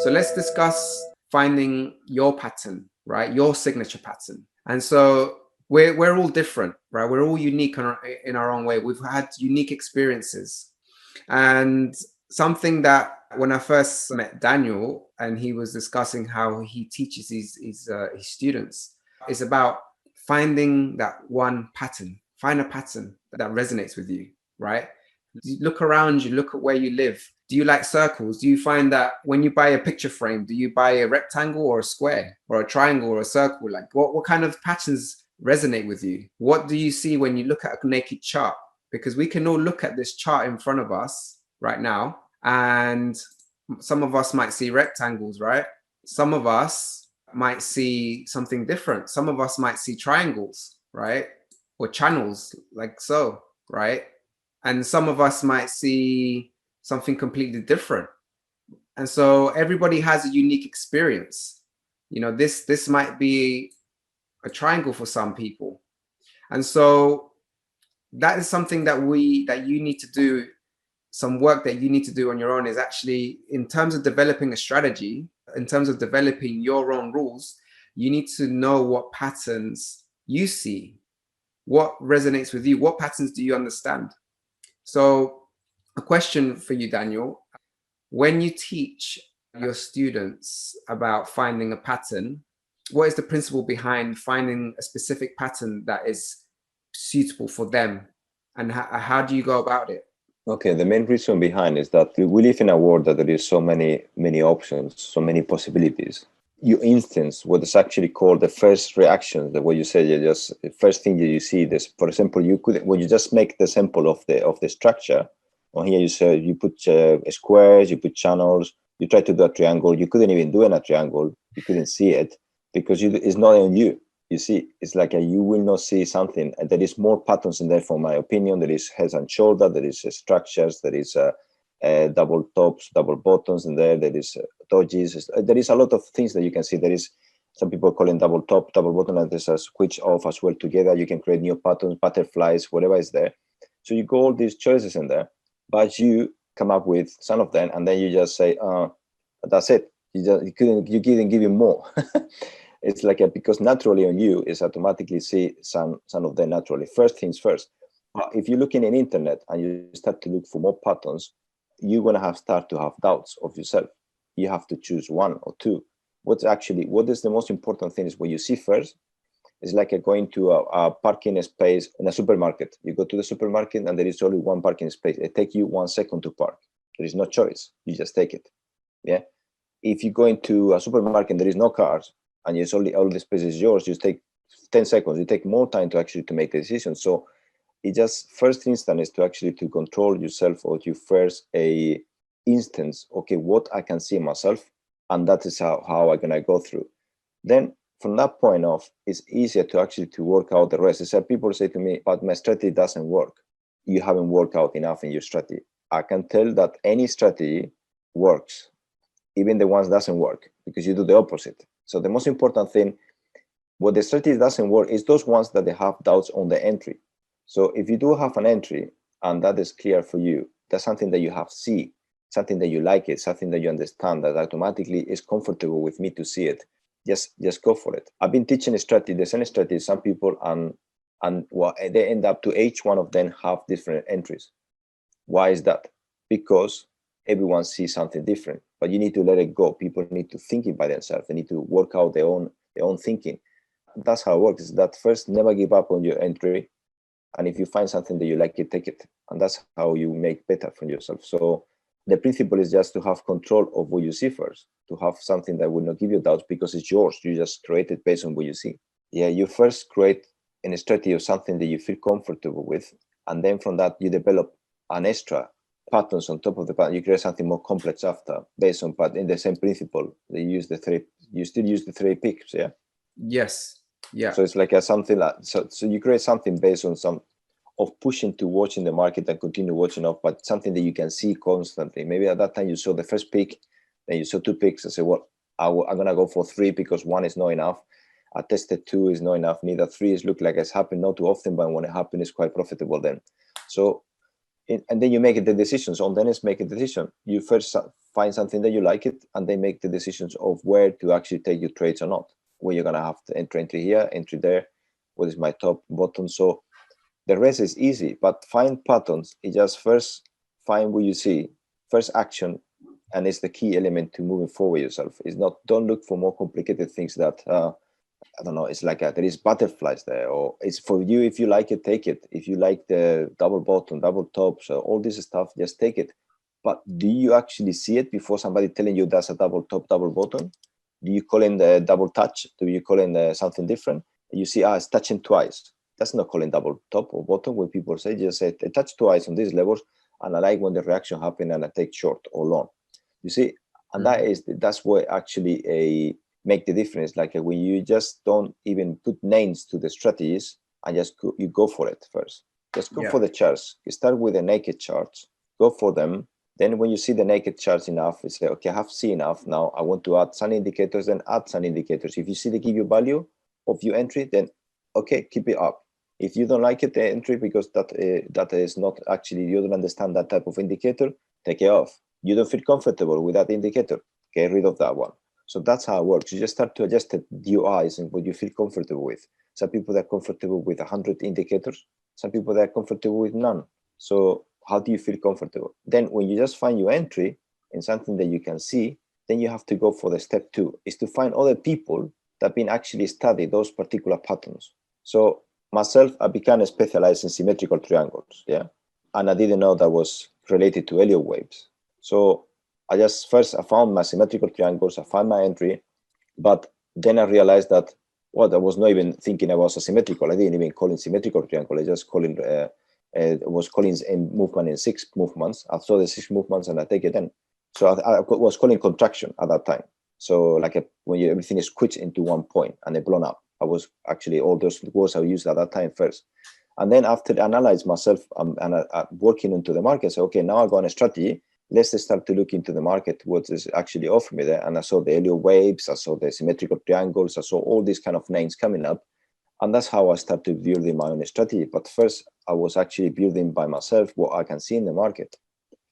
So let's discuss finding your pattern, right? Your signature pattern. And so we're all different, right? We're all unique in our own way. We've had unique experiences. And something that when I first met Daniel and he was discussing how he teaches his students is about finding that one pattern. Find a pattern that resonates with you, right? You look around you, look at where you live. Do you like circles? Do you find that when you buy a picture frame, do you buy a rectangle or a square or a triangle or a circle? Like what kind of patterns resonate with you? What do you see when you look at a naked chart? Because we can all look at this chart in front of us right now, and some of us might see rectangles, right? Some of us might see something different. Some of us might see triangles, right? Or channels, like so, right? And some of us might see something completely different. And so everybody has a unique experience. You know, this might be a triangle for some people. And so that is something that you need to do, some work that you need to do on your own, is actually in terms of developing a strategy, in terms of developing your own rules, you need to know what patterns you see, what resonates with you, what patterns do you understand. So a question for you, Daniel, when you teach your students about finding a pattern, what is the principle behind finding a specific pattern that is suitable for them, and how do you go about it? Okay, the main reason behind is that we live in a world that there is so many options, so many possibilities. You instance what is actually called the first reaction, the way you say, you just the first thing that you see. This, for example, you could, when you just make the sample of the structure. On here, you say you put squares, you put channels, you try to do a triangle. You couldn't even do a triangle. You couldn't see it because it's not on you. You see, it's like you will not see something. And there is more patterns in there, for my opinion. There is head and shoulder. There is structures. There is double tops, double bottoms in there. There is dodges. There is a lot of things that you can see. There is some people calling double top, double bottom, and there's a switch off as well together. You can create new patterns, butterflies, whatever is there. So you go all these choices in there, but you come up with some of them, and then you just say, "That's it." You couldn't give you more. It's like because naturally on you is automatically see some of them naturally. First things first. If you're looking in internet and you start to look for more patterns, you're gonna start to have doubts of yourself. You have to choose one or two. What is the most important thing is what you see first. It's like going to a parking space in a supermarket. You go to the supermarket and there is only one parking space. It takes you 1 second to park. There is no choice. You just take it. Yeah. If you go into a supermarket and there is no cars and it's only all the space is yours, you take 10 seconds. You take more time to make the decision. So it just first instance is to actually to control yourself, or to first a instance. Okay, what I can see myself, and that is how I'm gonna go through. Then from that point off, it's easier to actually to work out the rest. So people say to me, but my strategy doesn't work. You haven't worked out enough in your strategy. I can tell that any strategy works, even the ones doesn't work, because you do the opposite. So the most important thing, what the strategy doesn't work is those ones that they have doubts on the entry. So if you do have an entry and that is clear for you, that's something that you have see, something that you like it, something that you understand, that automatically is comfortable with me to see it. Just go for it. I've been teaching a strategy, the same strategy, some people, and well, they end up to each one of them have different entries. Why is that? Because everyone sees something different, but you need to let it go. People need to think it by themselves. They need to work out their own thinking. That's how it works. Is that first, never give up on your entry. And if you find something that you like, take it. And that's how you make better for yourself. So the principle is just to have control of what you see first, to have something that will not give you doubts because it's yours. You just create it based on what you see. Yeah, you first create a strategy of something that you feel comfortable with. And then from that, you develop an extra patterns on top of the pattern. You create something more complex after, based on in the same principle. You still use the three peaks, yeah? Yes. Yeah. So it's like something like, so you create something based on some of pushing to watching the market and continue watching off, but something that you can see constantly. Maybe at that time you saw the first peak, then you saw 2 peaks and say, well, I'm going to go for 3 because 1 is not enough. I tested 2 is not enough. Neither 3 is look like it's happened not too often, but when it happens, it's quite profitable then. So, and then you make the decisions. On then is make a decision. You first find something that you like it, and then make the decisions of where to actually take your trades or not. Where you're gonna have to entry here, entry there. What is my top, bottom? So the rest is easy, but find patterns. It just first find what you see, first action, and it's the key element to moving forward yourself. It's not, don't look for more complicated things that I don't know, it's like there is butterflies there, or it's for you. If you like it, take it. If you like the double bottom, double top, so all this stuff, just take it. But do you actually see it before somebody telling you that's a double top, double bottom? Do you call in the double touch? Do you call in something different? You see, it's touching twice. That's not calling double top or bottom. When people say, just say, I touch twice on these levels, and I like when the reaction happen, and I take short or long. You see, and that's what actually make the difference. Like when you just don't even put names to the strategies, and just you go for it first. Just go for the charts. You start with the naked charts. Go for them. Then when you see the naked charts enough, you say, okay, I have seen enough. Now I want to add some indicators, then add some indicators. If you see they give you value of your entry, then okay, keep it up. If you don't like it, the entry, because that is not actually, you don't understand that type of indicator, take it off. You don't feel comfortable with that indicator, get rid of that one. So that's how it works. You just start to adjust your eyes and what you feel comfortable with. Some people that are comfortable with 100 indicators, some people that are comfortable with none. So how do you feel comfortable? Then when you just find your entry in something that you can see, then you have to go for the step 2, is to find other people that have been actually study those particular patterns. So myself, I became specialized in symmetrical triangles, and I didn't know that was related to Elliott waves. So I found my symmetrical triangles, I found my entry, but then I realized that, I was not even thinking about a symmetrical. I didn't even call it symmetrical triangle. I just was calling in movement in 6 movements. I saw the 6 movements and I take it in. So I was calling contraction at that time. So like when everything is quit into one point and they blown up. I was actually, all those words I used at that time first. And then after I analyze myself and working into the market, so okay, now I got a strategy. Let's start to look into the market, what is actually offering me there. And I saw the Elliott waves, I saw the symmetrical triangles, I saw all these kind of names coming up. And that's how I started building my own strategy. But first, I was actually building by myself what I can see in the market.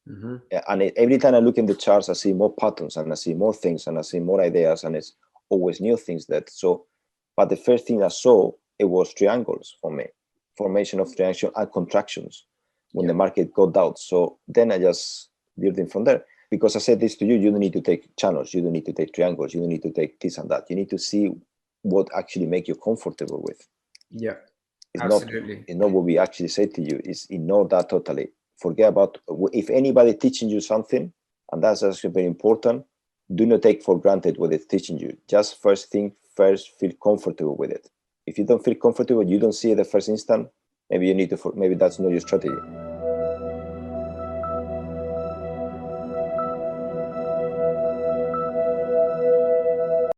Mm-hmm. And every time I look in the charts, I see more patterns and I see more things and I see more ideas, and it's always new things but the first thing I saw, it was triangles for me, formation of triangles and contractions when the market got down. So then I just building from there, because I said this to you, you don't need to take channels, you don't need to take triangles, you don't need to take this and that. You need to see what actually make you comfortable with. Yeah, it's absolutely. It's not what we actually say to you, is ignore that totally. Forget about, if anybody teaching you something, and that's actually very important, do not take for granted what it's teaching you. Just first feel comfortable with it. If you don't feel comfortable, you don't see it the first instant, maybe you need to, maybe that's not your strategy.